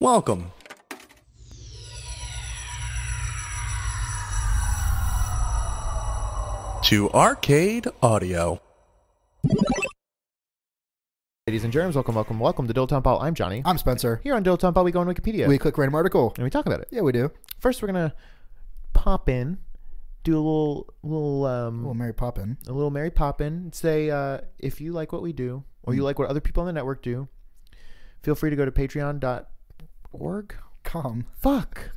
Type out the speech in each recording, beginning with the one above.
Welcome to Arcade Audio. Ladies and germs, welcome to Dilettante Ball. I'm Johnny. I'm Spencer. Here on Dilettante Ball, we go on Wikipedia. We click random article. and we talk about it. Yeah, we do. First, we're gonna pop in, do a Little Mary Poppin. a little Mary Poppin. Say if you like what we do, or you like what other people on the network do, feel free to go to patreon.org. Fuck.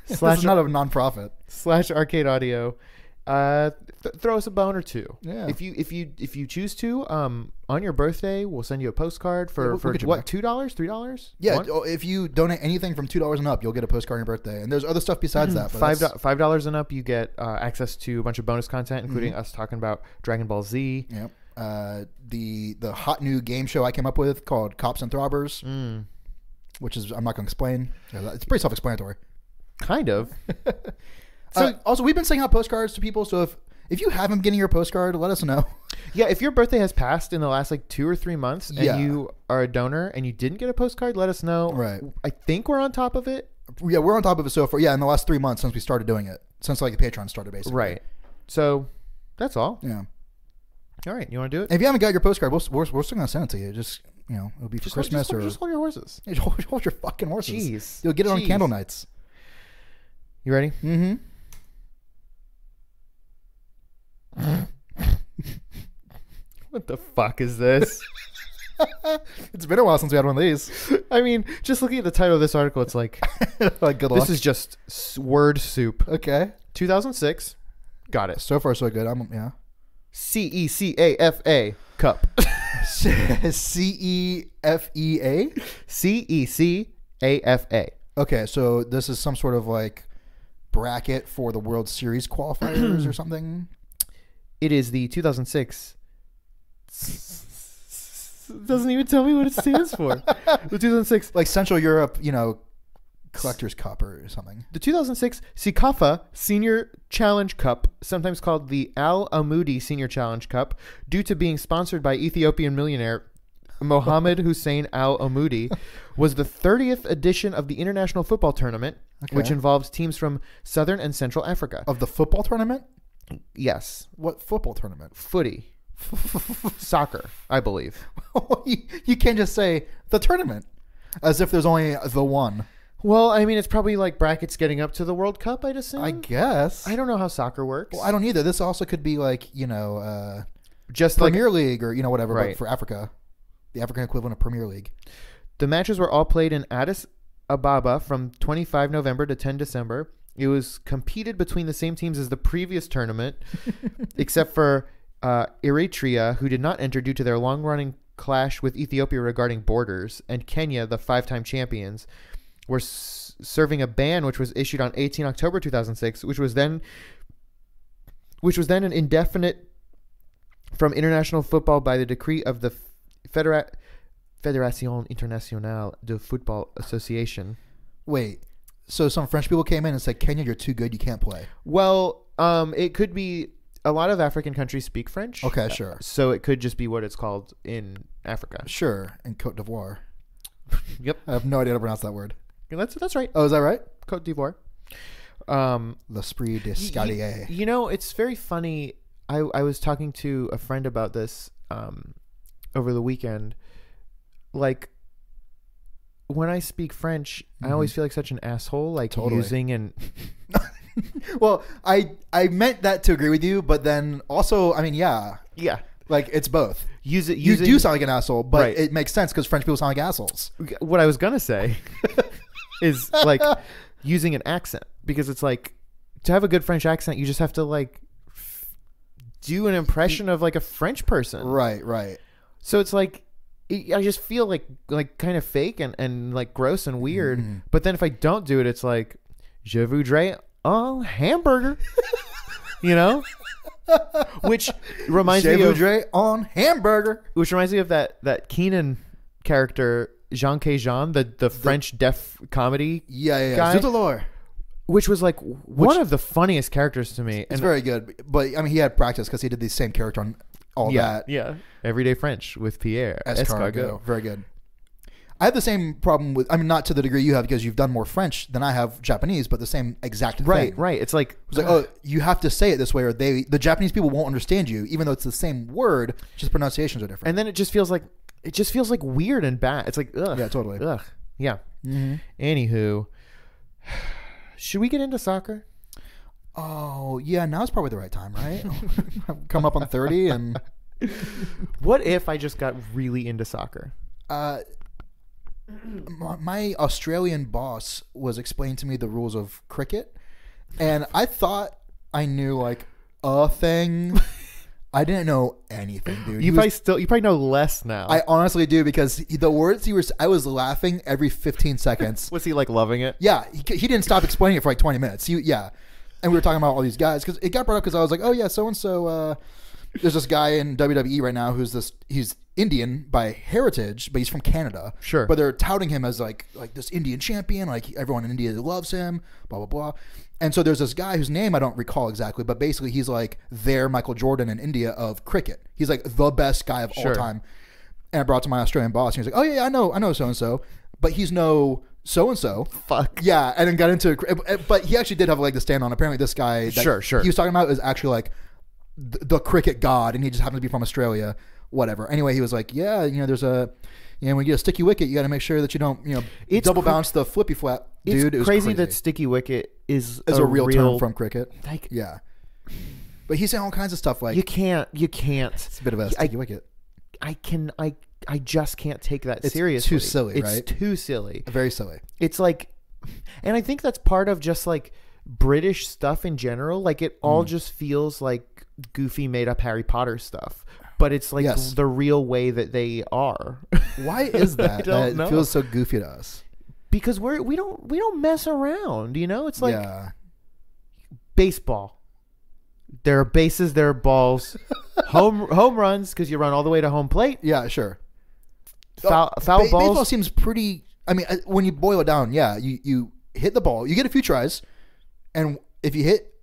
This Slash is not a non-profit. /Arcade Audio. Throw us a bone or two. Yeah. If you choose to, on your birthday, we'll send you a postcard for we'll get you what, back. $2, $3? Yeah, One? if you donate anything from $2 and up, you'll get a postcard on your birthday. And there's other stuff besides that. But $5 and up, you get access to a bunch of bonus content, including us talking about Dragon Ball Z. Yep. The hot new game show I came up with called Cops and Throbbers, which is I'm not going to explain. It's pretty self-explanatory. Kind of. So Also, we've been sending out postcards to people. So if you haven't been getting your postcard, let us know. yeah, if your birthday has passed in the last like 2 or 3 months, and Yeah. you are a donor and you didn't get a postcard, let us know. Right. I think we're on top of it. Yeah, we're on top of it so far. Yeah, in the last 3 months since we started doing it, since like the Patreon started, basically. Right. So that's all. Yeah. All right. You want to do it? If you haven't got your postcard, we're still gonna send it to you. Just it'll be for Christmas just hold your horses. hold your fucking horses. Jeez. You'll get it on Jeez. candle nights. You ready? Mm-hmm. What the fuck is this? It's been a while since we had one of these. I mean, just looking at the title of this article, it's like Like, good luck. this is just word soup. Okay. 2006. Got it. So far, so good. Yeah. CECAFA Cup. CEFEA. CECAFA. Okay, so this is some sort of like bracket for the World Series qualifiers or something. It is the 2006. Doesn't even tell me what it stands for. The 2006. Like Central Europe, Collector's Cup or something. The 2006 CECAFA Senior Challenge Cup, sometimes called the Al Amoudi Senior Challenge Cup, due to being sponsored by Ethiopian millionaire Mohammed Hussein Al Amoudi, was the 30th edition of the international football tournament, which involves teams from Southern and Central Africa. Of the football tournament? Yes. What football tournament? Footy. Soccer, I believe. You can't just say the tournament as if there's only the one. Well, I mean, it's probably like brackets getting up to the World Cup, I'd assume. I guess. I don't know how soccer works. Well, I don't either. This also could be like, just Premier League or, whatever, Right. but for Africa. The African equivalent of Premier League. The matches were all played in Addis Ababa from 25 November to 10 December. It was competed between the same teams as the previous tournament, except for Eritrea, who did not enter due to their long-running clash with Ethiopia regarding borders, and Kenya, the 5-time champions, were serving a ban which was issued on 18 October 2006, which was then an indefinite from international football by the decree of the Fédération Internationale de Football Association. Wait, so some French people came in and said, Kenya, you're too good, you can't play. Well, it could be a lot of African countries speak French. Okay, sure. So it could just be what it's called in Africa. Sure, in Côte d'Ivoire. Yep. I have no idea how to pronounce that word. That's right. Oh, is that right? Côte d'Ivoire. L'esprit d'escalier. It's very funny. I was talking to a friend about this over the weekend. Like, when I speak French, I always feel like such an asshole, like Totally. using and... Well, I meant that to agree with you, but then also, I mean, yeah. Yeah. Like, it's both. You Using, do sound like an asshole, but Right. it makes sense because French people sound like assholes. What I was going to say is, like, using an accent. Because it's like, to have a good French accent, you just have to, like, do an impression of, like, a French person. Right. So it's like, I just feel like kind of fake and like gross and weird. But then if I don't do it, it's like, je voudrais un hamburger, which reminds me of on hamburger. Which reminds me of that Keenan character, Jean Cajun, the French deaf comedy Yeah. guy, Zut alors. which was like one of the funniest characters to me. It's very good, but I mean, he had practice because he did the same character on all that. Yeah. Everyday French with Pierre Escargot. Escargot. Very good. I have the same problem with. I mean, not to the degree you have because you've done more French than I have Japanese, but the same exact thing. Right. It's like, oh, you have to say it this way, or the Japanese people won't understand you, even though it's the same word, just pronunciations are different. And then it just feels like weird and bad. It's like, ugh. Yeah, totally. Ugh. Yeah. Mm-hmm. Anywho, should we get into soccer? Oh yeah, now's probably the right time, right? Come up on 30 and. What if I just got really into soccer? My Australian boss was explaining to me the rules of cricket, and I thought I knew like a thing. I didn't know anything, dude. You probably know less now. I honestly do because the words I was laughing every 15 seconds. Was he like loving it? Yeah, he didn't stop explaining it for like 20 minutes. Yeah, and we were talking about all these guys because it got brought up because I was like, oh yeah, so and so. There's this guy in WWE right now he's Indian by heritage, but he's from Canada. Sure. But they're touting him as like this Indian champion, like everyone in India loves him, blah, blah, blah. And so there's this guy whose name I don't recall exactly, but basically he's like their Michael Jordan in India of cricket. He's like the best guy of all time. And I brought it to my Australian boss, and he was like, oh yeah, I know so-and-so, but he's no so-and-so. Fuck. Yeah, and then got into it. But he actually did have a leg to stand on. Apparently this guy that he was talking about is actually like the cricket god, and he just happens to be from Australia, whatever. Anyway, he was like, yeah, there's when you get a sticky wicket, you got to make sure that you don't, double bounce the flippy flap, dude. It's crazy that sticky wicket is a real term from cricket. Like, yeah. But he's saying all kinds of stuff like you can't. It's a bit of a sticky wicket. I just can't take that seriously. It's too silly, right? It's too silly. Very silly. It's like, and I think that's part of just like British stuff in general. Like it all just feels like goofy made up Harry Potter stuff, but it's like the real way that they are. Why is that? I don't know. It feels so goofy to us because we don't mess around. It's like baseball. There are bases, there are balls, home runs because you run all the way to home plate. Yeah, sure. Foul balls. Baseball seems pretty. I mean, when you boil it down, you hit the ball, you get a few tries, and if you hit,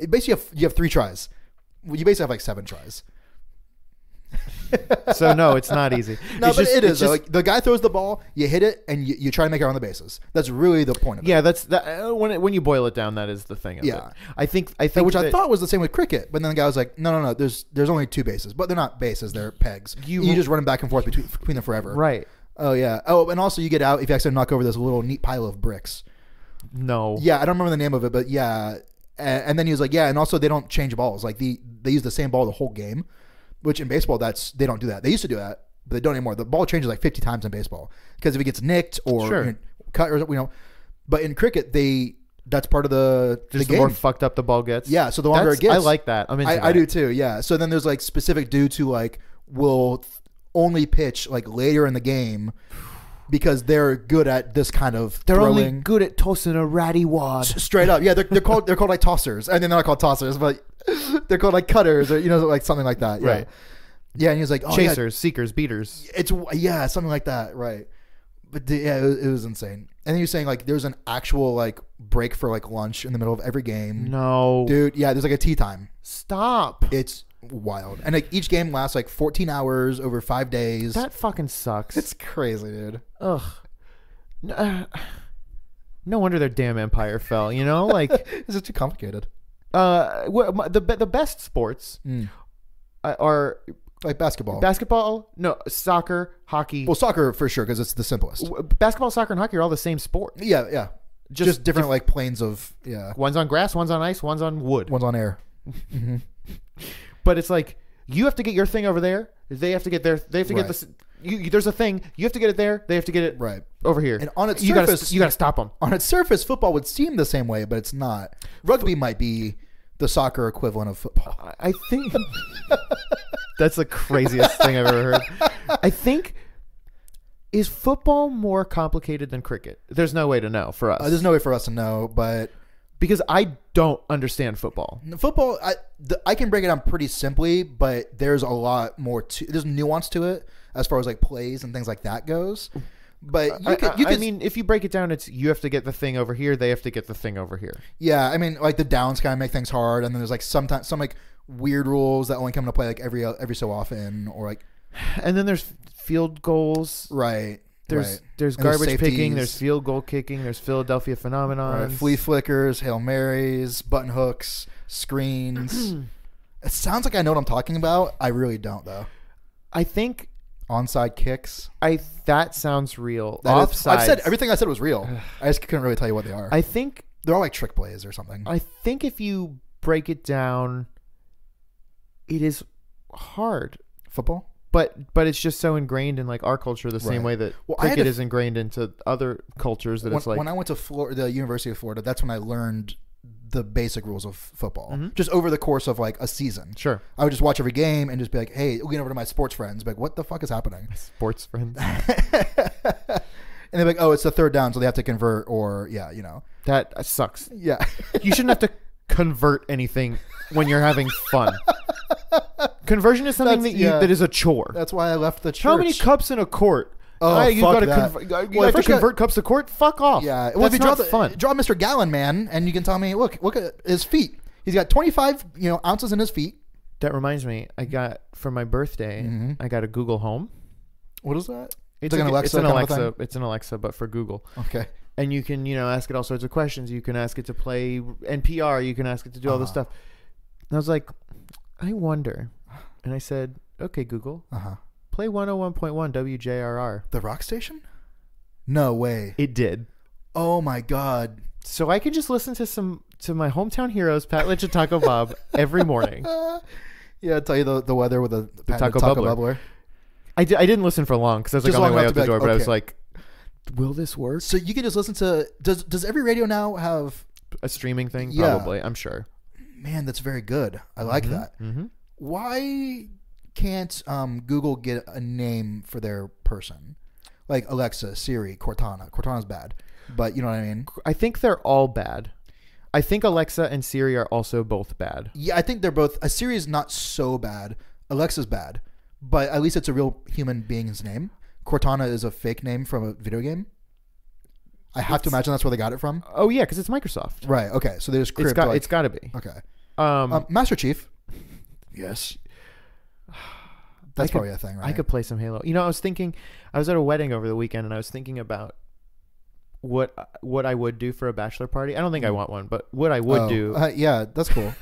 basically you have 3 tries. You basically have like 7 tries. So no, it's not easy. No, but it is. Like the guy throws the ball, you hit it, and you try to make it on the bases. That's really the point of it. Yeah, that's that. When you boil it down, that is the thing. Of it. I think which I thought was the same with cricket, but then the guy was like, no. There's only 2 bases, but they're not bases. They're pegs. You just run them back and forth between them forever. Right. Oh yeah. Oh, and also you get out if you accidentally knock over this little neat pile of bricks. No. Yeah, I don't remember the name of it, but yeah. And then he was like, yeah, and also they don't change balls. Like they use the same ball the whole game, which in baseball they don't do that. They used to do that, but they don't anymore. The ball changes like 50 times in baseball because if it gets nicked or cut or but in cricket that's part of the game. The more fucked up the ball gets. Yeah, so the longer it gets. I like that. I do too. Yeah. So then there's like specific dudes who like will only pitch like later in the game. Because they're good at this kind of They're throwing. only good at tossing a ratty wad. Straight up. Yeah, they're called like tossers. And they're not called tossers, but they're called like cutters or like something like that. Yeah. Right. Yeah, and he was like, chasers, seekers, beaters. It's something like that, right. But it was insane. And then he was saying like there's an actual like break for like lunch in the middle of every game. No. Dude, yeah, there's like a tea time. Stop. It's wild. And like each game lasts like 14 hours over 5 days. That fucking sucks. It's crazy, dude. Ugh. No wonder their damn empire fell, like Is it too complicated? The best sports are like basketball. No, soccer, hockey. Well, soccer for sure because it's the simplest. Basketball, soccer, and hockey are all the same sport. Yeah. Just different like planes of One's on grass, one's on ice, one's on wood, one's on air. Mm-hmm. But it's like you have to get your thing over there. They have to get their. They have to get this. There's a thing. You have to get it there. They have to get it over here. And on its surface, you got to stop them. On its surface, football would seem the same way, but it's not. Rugby might be the soccer equivalent of football. I think that's the craziest thing I've ever heard. I think is football more complicated than cricket? There's no way to know for us. There's no way for us to know, but. Because I don't understand football. Football, I can break it down pretty simply, but there's a lot more there's nuance to it as far as like plays and things like that goes. But I mean, if you break it down, it's you have to get the thing over here, they have to get the thing over here. Yeah, I mean, like the downs kind of make things hard, and then there's like some like weird rules that only come into play like every so often, or like. And then there's field goals, right? There's And garbage picking, safeties. there's field goal kicking, there's Philadelphia phenomenon, Right. Flea flickers, Hail Marys, button hooks, screens. It sounds like I know what I'm talking about. I really don't, though. I think Onside kicks. that sounds real. Offsides. I've said Offsides. everything I said was real. I just couldn't really tell you what they are. I think They're all like trick plays or something. I think if you break it down, it is hard. Football? But it's just so ingrained in like our culture the same way that cricket is ingrained into other cultures that it's like when I went to the University of Florida, that's when I learned the basic rules of football. Just over the course of like a season. Sure. I would just watch every game and just be like, hey, looking over to my sports friends, be like, what the fuck is happening? sports friends. And they're like, oh, it's the third down, so they have to convert, or That sucks. Yeah. You shouldn't have to convert anything when you're having fun. Conversion is something that is a chore. That's why I left the church. How many cups in a quart? Oh, you fuck gotta that. you have to convert cups to quart? Fuck off. Yeah. Well, if you not fun. draw Mr. Gallon Man, and you can tell me, look at his feet. He's got 25 ounces in his feet. That reminds me, I got for my birthday, I got a Google Home. What is that? It's like an Alexa. It's an kind of a Alexa. thing? It's an Alexa, but for Google. Okay. And you can, ask it all sorts of questions. You can ask it to play NPR. You can ask it to do all this stuff. And I was like, I wonder. And I said, okay, Google, play 101.1 WJRR. The rock station? No way. It did. Oh my God. So I could just listen to my hometown heroes, Pat Lynch and Taco Bob, every morning. Yeah, I'll tell you the weather with the Taco Bubbler. I didn't listen for long because I was Just like on my long way enough out to the be door, like, but I was okay. like, will this work? So you can just listen to. Does every radio now have A streaming thing? Yeah. Probably, I'm sure. Man, that's very good. I like that. Mm-hmm. Why can't Google get a name for their person? Like Alexa, Siri, Cortana. Cortana's bad, but you know what I mean? I think they're all bad. I think Alexa and Siri are also both bad. Yeah, I think they're both. Siri is not so bad. Alexa's bad, but at least it's a real human being's name. Cortana is a fake name from a video game. I have to imagine that's where they got it from. Oh yeah, because it's Microsoft. Right. Okay. So they just It's got to be. Okay. Um, Master Chief. Yes. That's probably a thing, right? I could play some Halo. I was thinking, I was at a wedding over the weekend, and I was thinking about what I would do for a bachelor party. I don't think I want one, but what I would do. Yeah, that's cool.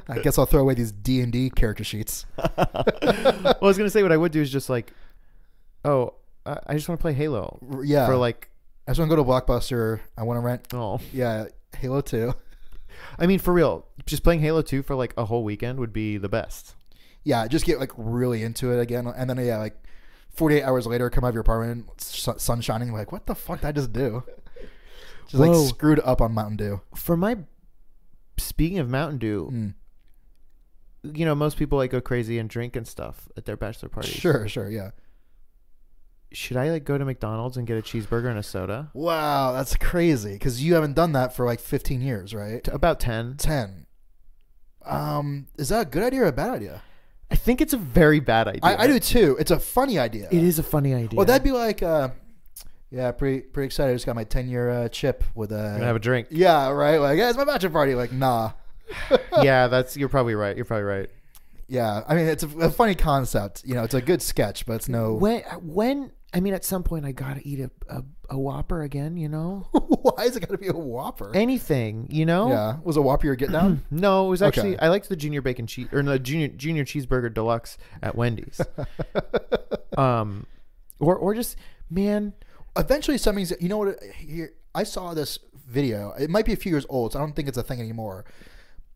I guess I'll throw away these D&D character sheets. Well, I was gonna say what I would do is just like, I just want to play Halo. Yeah. For like, I just want to go to Blockbuster. I want to rent. oh, Yeah, Halo 2. I mean, for real, just playing Halo 2 for like a whole weekend would be the best. Yeah, just get like really into it again, and then like 48 hours later, come out of your apartment, sun shining, like what the fuck did I just do? Just like screwed up on Mountain Dew. Speaking of Mountain Dew, most people like go crazy and drink and stuff at their bachelor parties. Sure, yeah. Should I like go to McDonald's and get a cheeseburger and a soda? Wow, that's crazy because you haven't done that for like 15 years, right? About 10. 10. Is that a good idea or a bad idea? I think it's a very bad idea. I do too. It's a funny idea. It is a funny idea. Well, that'd be like, pretty excited. I just got my 10-year chip with a. Gonna have a drink. Yeah, right. Like, yeah, it's my bachelor party. Like, nah. Yeah, you're probably right. Yeah, I mean, it's a funny concept. It's a good sketch, but it's no. When I mean, at some point, I gotta eat a Whopper again. Why is it gotta be a Whopper? Anything, Yeah, was a Whopper your get down? No, it was actually Okay. I liked the junior bacon cheese or the junior cheeseburger deluxe at Wendy's. Or just man. Eventually, something's. You know what? Here, I saw this video. It might be a few years old, so I don't think it's a thing anymore.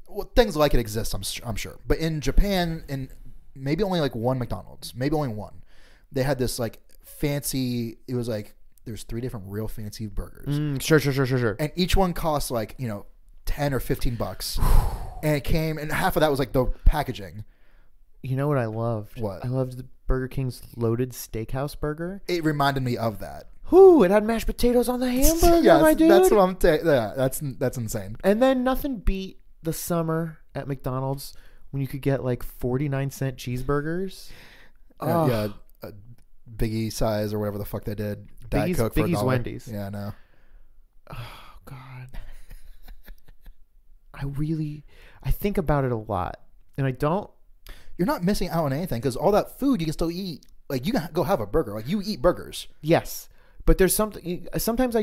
Well, things like it exist, I'm sure. But in Japan, in maybe only like one McDonald's, maybe only one, they had this like fancy. It was like there's 3 different real fancy burgers. Sure. And each one costs like, $10 or $15. And it came, and half of that was like the packaging. You know what I loved? What? I loved the Burger King's loaded steakhouse burger. It reminded me of that. Whoo! It had mashed potatoes on the hamburger, my dude. That's what I'm saying. Yeah, that's insane. And then nothing beat the summer at McDonald's when you could get like 49-cent cheeseburgers. Yeah, Biggie size or whatever the fuck they did. Diet Coke for Biggie's $1. Wendy's. Yeah, I know. Oh God. I think about it a lot, and I don't. You're not missing out on anything because all that food you can still eat. Like you can go have a burger. Like you eat burgers. Yes, But there's something. Sometimes I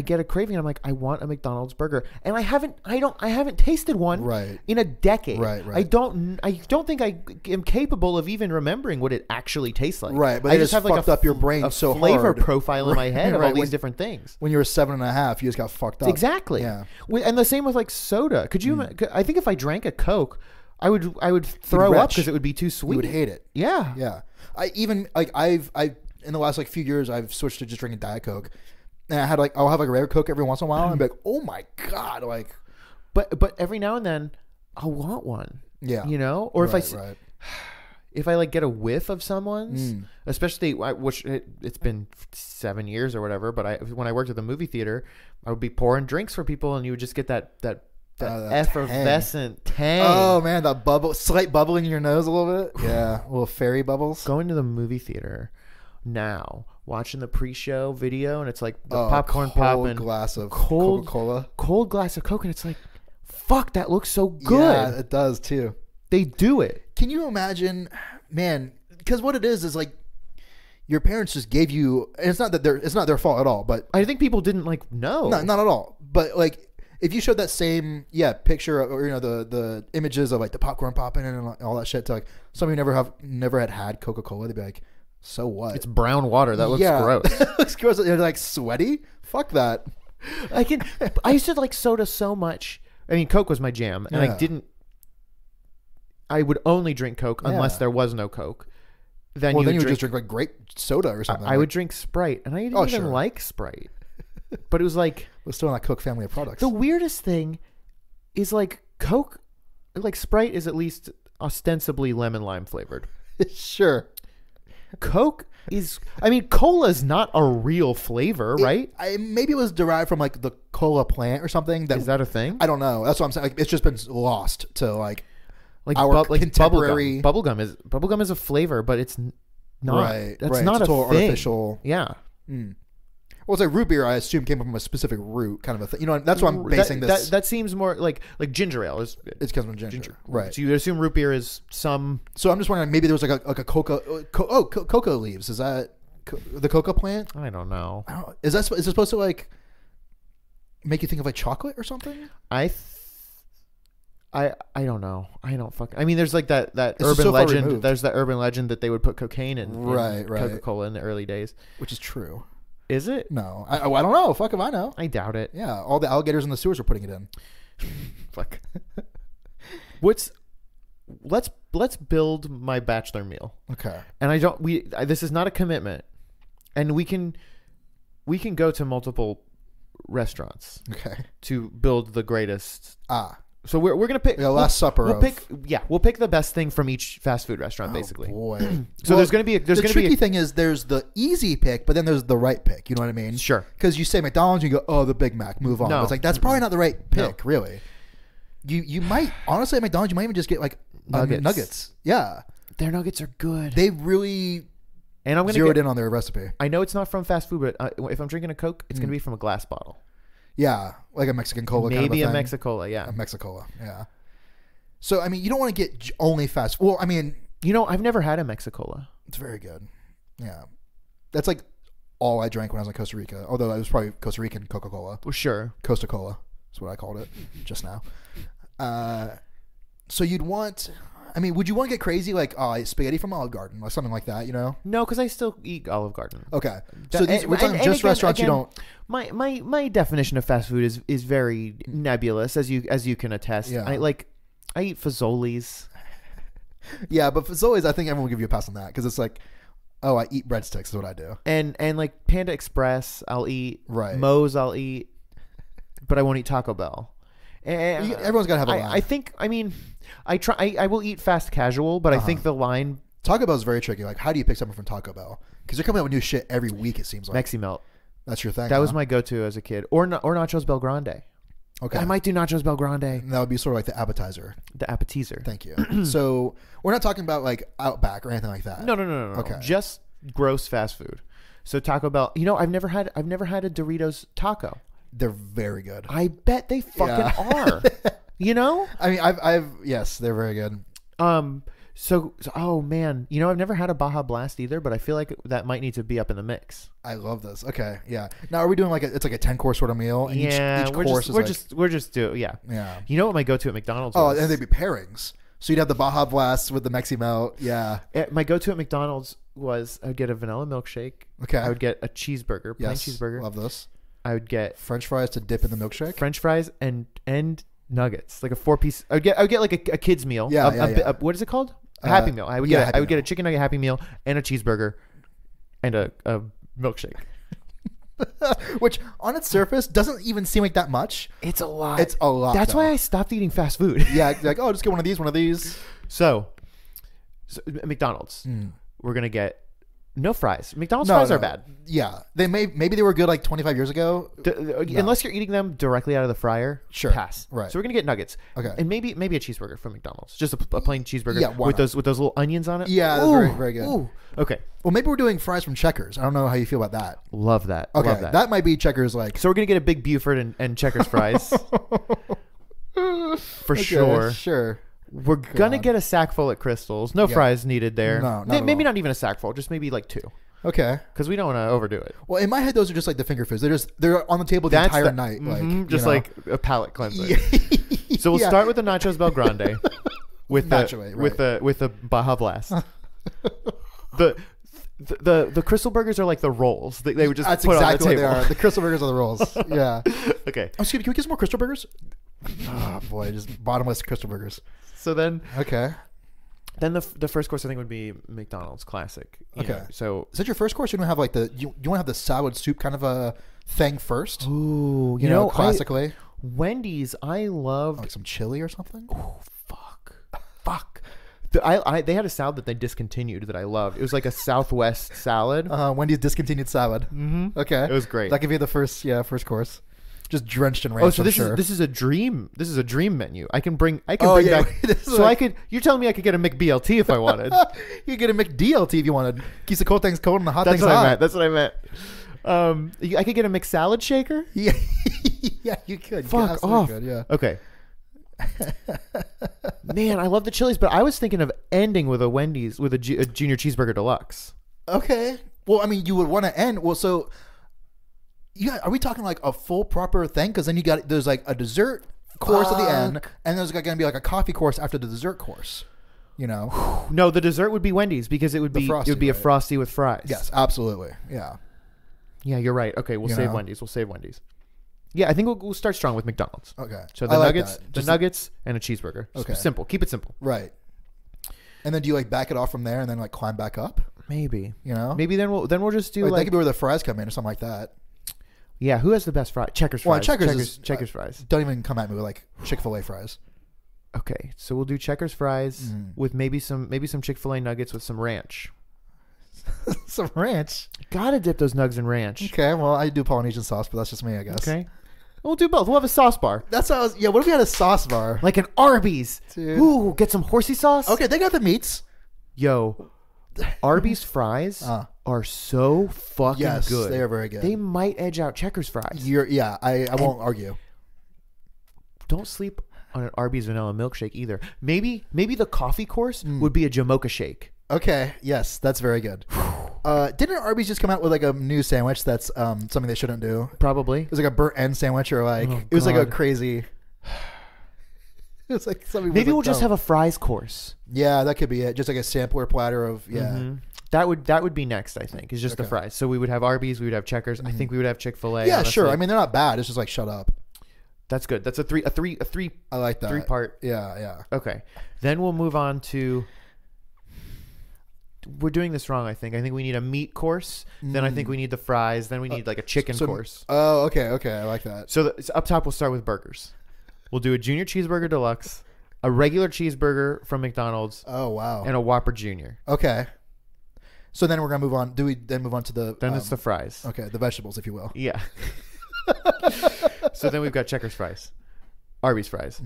get a craving. I'm like, I want a McDonald's burger, and I haven't tasted one in a decade. Right. I don't think I am capable of even remembering what it actually tastes like. Right, but I just have fucked up your brain so flavor hard. profile in my head of all these different things. When you were 7.5, you just got fucked up. Exactly. Yeah. And the same with like soda. Could you? I think if I drank a Coke, I would throw up because it would be too sweet. You would hate it. Yeah. Yeah. I even like I've in the last like few years I've switched to just drinking Diet Coke. And I'll have like a regular Coke every once in a while and be like, oh my God, like. But every now and then I'll want one. Yeah. You know? Or if if I like get a whiff of someone's, especially it's been 7 years or whatever, but when I worked at the movie theater, I would be pouring drinks for people and you would just get that effervescent tang. Oh man, that slight bubbling in your nose a little bit. Yeah. Little fairy bubbles. Going to the movie theater now, watching the pre-show video, and it's like the popcorn popping, glass of Coca-Cola, cold glass of Coke, and it's like, fuck, that looks so good. Yeah, it does too. They do it. Can you imagine, man? Because what it is like your parents just gave you, and it's not their fault at all, but I think people didn't like know. No, not at all. But like, if you showed that same picture or the images of like the popcorn popping and all that shit to like somebody who never had Coca-Cola, they'd be like, so what? It's brown water. That looks gross. It looks gross. They're like sweaty. Fuck that. I used to like soda so much. I mean, Coke was my jam, and I would only drink Coke unless there was no Coke. Then you would just drink like grape soda or something. I would drink Sprite, and I didn't even like Sprite. But it was like we're still in that Coke family of products. The weirdest thing is like Coke, like Sprite is at least ostensibly lemon lime flavored. Sure. Coke is, I mean, cola is not a real flavor, right? Maybe it was derived from like the cola plant or something. Is that a thing? I don't know. That's what I'm saying. Like, it's just been lost to like our contemporary bubblegum is a flavor, but it's not. Right. That's not it's a total thing. Artificial. Yeah. Well, it's like root beer. I assume came from a specific root, kind of a thing. You know, that's why I'm basing this. That seems more like ginger ale. It comes from ginger, right? So you assume root beer is some. So I'm just wondering, maybe there was like a coca leaves. Is that the coca plant? I don't know. Is it supposed to like make you think of like chocolate or something? I don't know. I don't fucking. I mean, there's like that urban legend. There's that urban legend that they would put cocaine in Coca-Cola in the early days, which is true. Is it? No, I don't know. Fuck if I know. I doubt it. Yeah, all the alligators in the sewers are putting it in. Fuck. Let's build my bachelor meal. Okay. And this is not a commitment, and we can go to multiple restaurants. Okay. To build the greatest. So we're gonna pick Last Supper. We'll pick the best thing from each fast food restaurant, basically. Boy. So there's gonna be the tricky thing is there's the easy pick, but then there's the right pick. You know what I mean? Sure. Because you say McDonald's, you go, the Big Mac, move on. No. It's like that's probably not the right pick, really. You might honestly at McDonald's, you might even just get like nuggets. Yeah, their nuggets are good. They really and I'm gonna zeroed in on their recipe. I know it's not from fast food, but if I'm drinking a Coke, it's gonna be from a glass bottle. Yeah, like a Mexican cola. Maybe kind of a Mexicola. Yeah, a Mexicola. Yeah. So, I mean, you don't want to get only fast. Well, I mean... I've never had a Mexicola. It's very good. Yeah. That's like all I drank when I was in Costa Rica. Although I was probably Costa Rican Coca-Cola. Well, sure. Costa Cola is what I called it just now. So you'd want... I mean, would you want to get crazy like spaghetti from Olive Garden or something like that, No, because I still eat Olive Garden. Okay. So we're talking just restaurants you don't... My definition of fast food is very nebulous, as you can attest. Yeah. I eat Fazoli's. Yeah, but Fazoli's, I think everyone will give you a pass on that because it's like, I eat breadsticks is what I do. And like Panda Express, I'll eat. Right. Moe's, I'll eat, but I won't eat Taco Bell. And everyone's got to have a line. I think. I mean, I will eat fast casual, but I think the line. Taco Bell is very tricky. Like, how do you pick something from Taco Bell? Because they're coming out with new shit every week. It seems like Mexi Melt. That's your thing. That was my go-to as a kid, or Nachos Bel Grande. Okay. I might do Nachos Bel Grande. And that would be sort of like the appetizer. The appetizer. Thank you. So we're not talking about like Outback or anything like that. No. Okay. Just gross fast food. So Taco Bell. I've never had a Doritos taco. They're very good. I bet they fucking are. I mean, I've yes, they're very good. Oh man, I've never had a Baja Blast either, but I feel like that might need to be up in the mix. I love this. Okay, yeah. Now, are we doing it's like a 10-course sort of meal? And each course we're just doing, yeah. Yeah. You know what my go-to at McDonald's Oh, was? and they'd be pairings. So you'd have the Baja Blast with the Mexi Melt. Yeah. My go-to at McDonald's was I would get a vanilla milkshake. Okay. I would get a cheeseburger, plain cheeseburger. Love this. I would get French fries to dip in the milkshake. French fries and nuggets, like a 4-piece. I would get like a kid's meal. Yeah. What is it called? A Happy Meal. I would get a chicken nugget Happy Meal and a cheeseburger and a milkshake. Which on its surface doesn't even seem like that much. It's a lot. That's why I stopped eating fast food. Yeah, like, just get one of these. So McDonald's, we're gonna get no fries. McDonald's fries are bad. Yeah, maybe they were good like 25 years ago. Unless you're eating them directly out of the fryer, sure, pass. Right. So we're gonna get nuggets. Okay. And maybe a cheeseburger from McDonald's, just a plain cheeseburger. Yeah, with those little onions on it. Yeah, that's very, very good. Ooh. Okay. Well, maybe we're doing fries from Checkers. I don't know how you feel about that. Love that. Okay, Love that. That might be Checkers like. So we're gonna get a big Buford and Checkers fries. For sure. Sure. We're gonna get a sack full at Crystal's. No fries needed there. No, maybe not even a sack full. Just maybe like 2. Okay. Because we don't want to overdo it. Well, in my head, those are just like the finger foods. They're on the table the entire night. Like a palate cleanser. So we'll start with the Nachos Bel Grande with the Baja Blast. The Crystal Burgers are like the rolls. They would just That's put exactly on the table. what they are. The Crystal Burgers are the rolls. Yeah. Okay. Oh, excuse me. Can we get some more Crystal Burgers? Oh boy, just bottomless Crystal Burgers. So then. Okay. Then the first course I think would be McDonald's classic. Okay. So is that your first course? You don't have like you want to have the salad soup kind of a thing first? Ooh, you know classically. Wendy's, I loved like some chili or something. Oh fuck. They had a salad that they discontinued that I loved. It was like a Southwest salad. Wendy's discontinued salad. Mm-hmm. Okay, it was great. That could be the first course. Just drenched in ranch. Oh, so this is a dream. This is a dream menu. I can bring back. So like, you're telling me I could get a McBLT if I wanted. You could get a McDLT if you wanted. Keeps the cold things cold and the hot things hot. That's what I meant. I could get a McSalad shaker. Yeah, yeah, you could. Fuck off. Could, yeah. Okay. Man, I love the Chili's, but I was thinking of ending with a Wendy's with a junior cheeseburger deluxe. Okay. Well, I mean, you would want to end. Well, so. Yeah, are we talking like a full proper thing? Because then there's like a dessert course at the end, and there's going to be like a coffee course after the dessert course. You know? No, the dessert would be Wendy's because it would be a Frosty with fries. Yes, absolutely. Yeah. Yeah, you're right. Okay, we'll save Wendy's. We'll save Wendy's. Yeah, I think we'll start strong with McDonald's. Okay. So the nuggets, and a cheeseburger. Okay. Simple. Keep it simple. Right. And then do you like back it off from there and then like climb back up? Maybe. You know? Maybe then we'll just do that could be where the fries come in or something like that. Yeah, who has the best fries? Checkers fries. Well, Checkers fries. Don't even come at me with like Chick-fil-A fries. Okay, so we'll do Checkers fries with maybe some Chick-fil-A nuggets with some ranch. Some ranch? Gotta dip those nugs in ranch. Okay, well, I do Polynesian sauce, but that's just me, I guess. Okay. We'll do both. We'll have a sauce bar. That's how what if we had a sauce bar? Like an Arby's. Dude. Ooh, get some horsey sauce. Okay, they got the meats. Yo, Arby's fries are so fucking good. They are very good. They might edge out Checkers fries. I won't argue. Don't sleep on an Arby's vanilla milkshake either. Maybe the coffee course would be a Jamocha shake. Okay, yes, that's very good. Didn't Arby's just come out with like a new sandwich that's something they shouldn't do? Probably. It was like a burnt end sandwich or like it was like a crazy. It was like something. Maybe we'll just have a fries course. Yeah, that could be it. Just like a sampler platter of That would be next. I think is just the fries. So we would have Arby's. We would have Checkers. I think we would have Chick-fil-A. Yeah, honestly. Sure. I mean, they're not bad. It's just like shut up. That's good. That's a three. I like that 3-part. Yeah. Okay. Then we'll move on to. We're doing this wrong, I think. I think we need a meat course. Then I think we need the fries. Then we need like a chicken course. Oh, okay. I like that. So up top, we'll start with burgers. We'll do a junior cheeseburger deluxe, a regular cheeseburger from McDonald's. Oh, wow. And a Whopper Junior. Okay. So then we're going to move on. Do we then move on to the... Then it's the fries. Okay, the vegetables, if you will. Yeah. So then we've got Checkers fries, Arby's fries.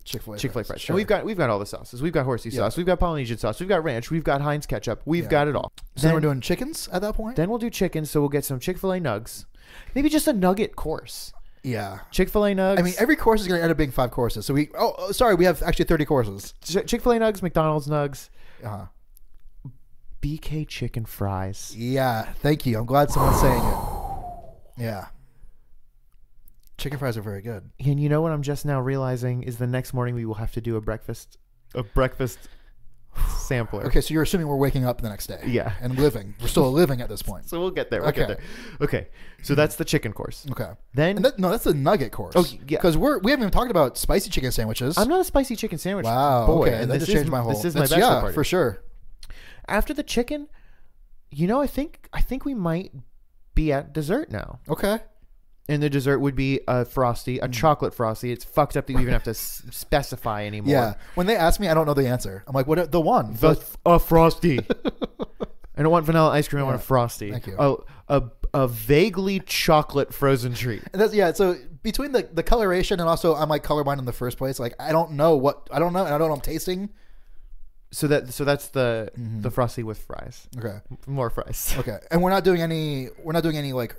Chick-fil-A fries. Sure. And we've got all the sauces. We've got horsey sauce. We've got Polynesian sauce. We've got ranch. We've got Heinz ketchup. We've got it all. So then we're doing chickens at that point? Then we'll do chicken. So we'll get some Chick-fil-A nugs. Maybe just a nugget course. Yeah. Chick-fil-A nugs. I mean, every course is going to end up being 5 courses. So we have actually 30 courses. Chick-fil-A nugs, McDonald's nugs. BK chicken fries. Yeah, thank you. I'm glad someone's saying it. Yeah. Chicken fries are very good. And you know what I'm just now realizing is the next morning we will have to do a breakfast sampler. Okay, so you're assuming we're waking up the next day. Yeah. And living. We're still living at this point. So we'll get there. Okay. Okay. So that's the chicken course. Okay. Then no, that's the nugget course. Oh, yeah. Because we haven't even talked about spicy chicken sandwiches. I'm not a spicy chicken sandwich Wow. boy. Okay. And That just changed my whole. This is my bachelor party. For sure. After the chicken, I think we might be at dessert now. Okay. And the dessert would be a Frosty, a chocolate Frosty. It's fucked up that you even have to specify anymore. Yeah. When they ask me, I don't know the answer. I'm like, what? The one. A Frosty. I don't want vanilla ice cream. I want a Frosty. Thank you. A vaguely chocolate frozen treat. And so between the coloration and also I'm like colorblind in the first place. Like I don't know. And I don't know what I'm tasting. So that's the Frosty with fries. Okay. More fries. Okay. And we're not doing any like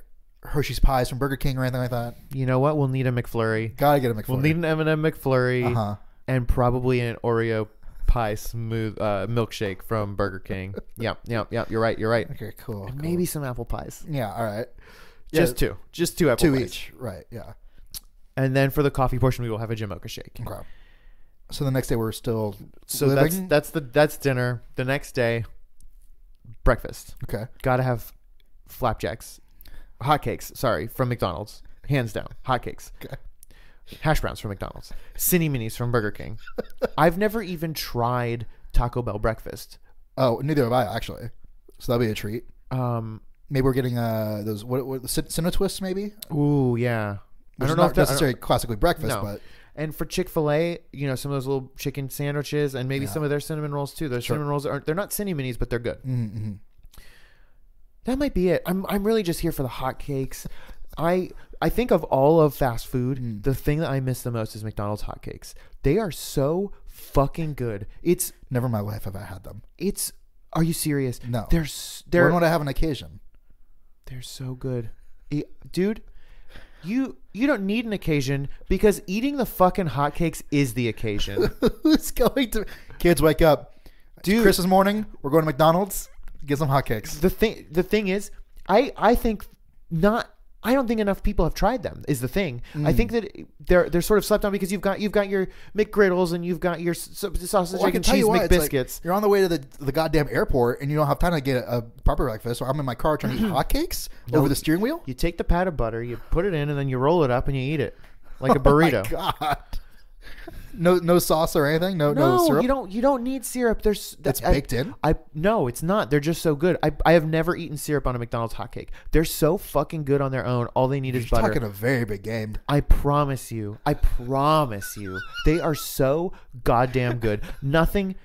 Hershey's pies from Burger King or anything like that. You know what? We'll need a McFlurry. Gotta get a McFlurry. We'll need an M&M McFlurry. And probably an Oreo pie smooth milkshake from Burger King. Yep. You're right. Okay, cool. And maybe some apple pies. Yeah, all right. Just two apple pies. Each. Right, yeah. And then for the coffee portion, we will have a Jamocha shake. Okay. So the next day we're still living? that's dinner. The next day, breakfast. Okay. Gotta have flapjacks. Hotcakes, sorry, from McDonald's. Hands down. Hotcakes. Okay. Hash browns from McDonald's. Cine Minis from Burger King. I've never even tried Taco Bell breakfast. Oh, neither have I, actually. So that'll be a treat. Maybe we're getting those what Cinna Twists, maybe? Ooh, yeah. I don't know if that's necessarily classically breakfast, but... And for Chick-fil-A, some of those little chicken sandwiches and maybe some of their cinnamon rolls, too. Those cinnamon rolls, they're not Cine Minis, but they're good. Mm-hmm. That might be it. I'm really just here for the hotcakes. I think of all of fast food, the thing that I miss the most is McDonald's hotcakes. They are so fucking good. It's never in my life have I had them. Are you serious? No. They're when would I have an occasion? They're so good. Dude, you don't need an occasion because eating the fucking hotcakes is the occasion. Who's going to... Kids, wake up. Dude, Christmas morning, we're going to McDonald's. Get some hotcakes. The thing is, I don't think enough people have tried them. Is the thing. I think that they're sort of slept on because you've got your McGriddles and you've got your sausage egg and cheese McBiscuits. Like, you're on the way to the goddamn airport and you don't have time to get a proper breakfast. So I'm in my car trying to eat hotcakes over the steering wheel. You take the pat of butter, you put it in, and then you roll it up and you eat it like a burrito. Oh my God. No sauce or anything. No syrup. You don't need syrup. It's baked in. No, it's not. They're just so good. I have never eaten syrup on a McDonald's hotcake. They're so fucking good on their own. All they need is butter. You're talking a very big game. I promise you. They are so goddamn good. Nothing.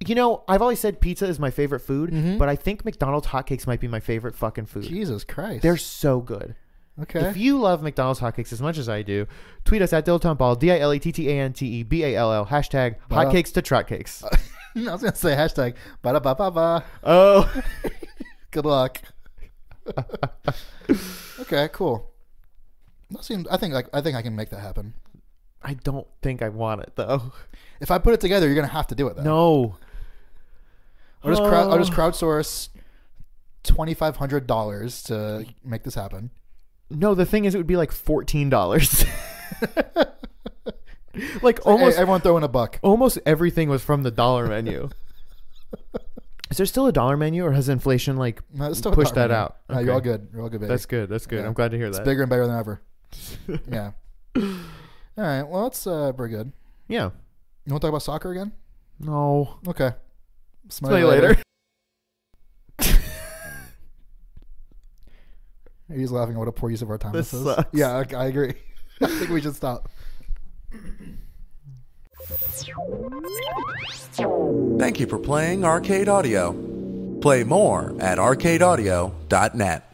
I've always said pizza is my favorite food, but I think McDonald's hotcakes might be my fafavorite fucking food. Jesus Christ. They're so good. Okay. If you love McDonald's hotcakes as much as I do, tweet us at DilettanteBall, DilettanteBall, hashtag hotcakes to trotcakes. I was going to say hashtag ba-da-ba-ba-ba. Oh. Good luck. Okay, cool. I think I can make that happen. I don't think I want it, though. If I put it together, you're going to have to do it, though. No. I'll just crowdsource $2,500 to make this happen. No, the thing is, it would be like $14. Like almost everyone throw in $1. Almost everything was from the dollar menu. Is there still a dollar menu, or has inflation pushed that out? No, okay. You're all good. You're all good, baby. That's good. Yeah. I'm glad to hear that. It's bigger and better than ever. Yeah. All right. Well, that's pretty good. Yeah. You want to talk about soccer again? No. Okay. Smell you later. He's laughing at what a poor use of our time this is. Sucks. Yeah, I agree. I think we should stop. Thank you for playing Arcade Audio. Play more at arcadeaudio.net.